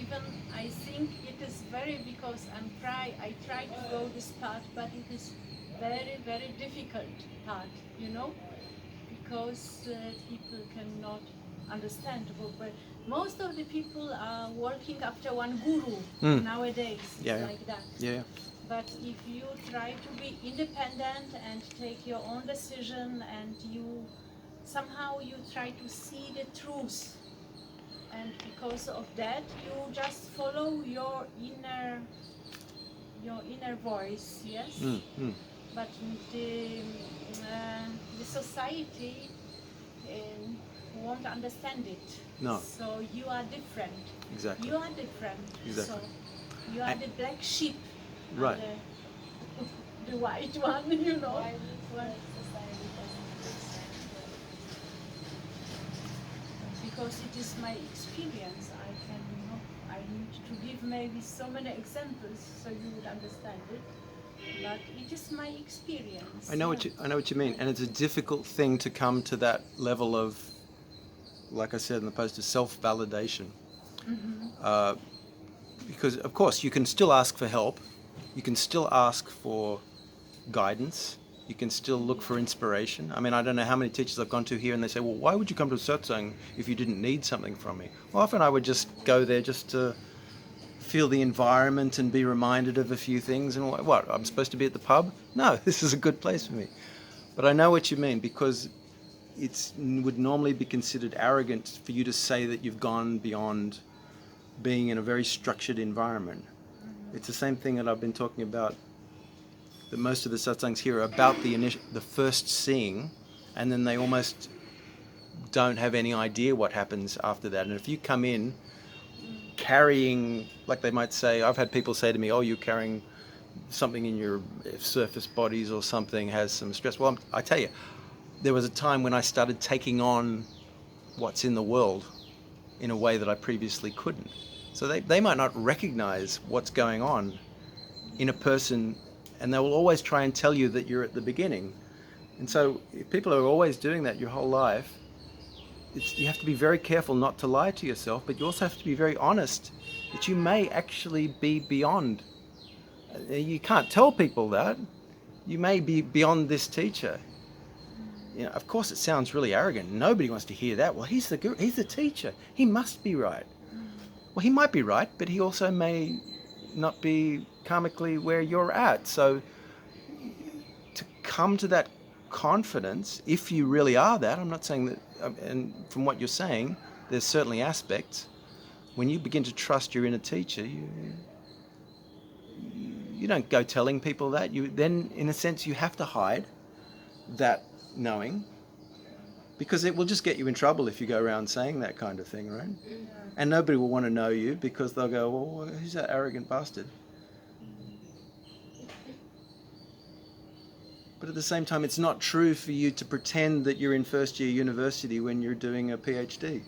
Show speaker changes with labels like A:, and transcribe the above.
A: even I think it is very, because I try to go this path, but it is very, very difficult path, because people cannot understand. But most of the people are working after one guru nowadays, like that.
B: Yeah.
A: But if you try to be independent and take your own decision, and somehow you try to see the truth, and because of that you just follow your inner voice, yes. But the society won't understand it.
B: No.
A: So you are different.
B: Exactly.
A: You are different.
B: Exactly.
A: So you are the black sheep.
B: Right.
A: The white one,
C: Why do you feel like society doesn't understand
A: because it is my experience. I need to give maybe so many examples so you would understand it. But it is my experience.
B: I know what you mean, and it's a difficult thing to come to that level of, like I said in the post, of self-validation. Because of course you can still ask for help, you can still ask for guidance, you can still look for inspiration. I mean, I don't know how many teachers I've gone to here and they say, well, why would you come to a satsang if you didn't need something from me? Well, often I would just go there just to feel the environment and be reminded of a few things. And what, I'm supposed to be at the pub? No, this is a good place for me. But I know what you mean, because it would normally be considered arrogant for you to say that you've gone beyond being in a very structured environment. It's the same thing that I've been talking about, that most of the satsangs here are about the first seeing, and then they almost don't have any idea what happens after that. And if you come in carrying, like they might say, I've had people say to me, oh, you're carrying something in your surface bodies or something, has some stress. Well, I tell you, there was a time when I started taking on what's in the world in a way that I previously couldn't. So they might not recognize what's going on in a person, and they will always try and tell you that you're at the beginning. And so if people are always doing that your whole life, you have to be very careful not to lie to yourself, but you also have to be very honest that you may actually be beyond. You can't tell people that. You may be beyond this teacher. Of course it sounds really arrogant. Nobody wants to hear that. Well, he's the guru, he's the teacher. He must be right. Well, he might be right, but he also may not be karmically where you're at. So to come to that confidence, if you really are that, I'm not saying that, and from what you're saying, there's certainly aspects. When you begin to trust your inner teacher, you don't go telling people that. You then, in a sense, you have to hide that knowing, because it will just get you in trouble if you go around saying that kind of thing, right? And nobody will want to know you, because they'll go, well, who's that arrogant bastard? But at the same time, it's not true for you to pretend that you're in first year university when you're doing a PhD.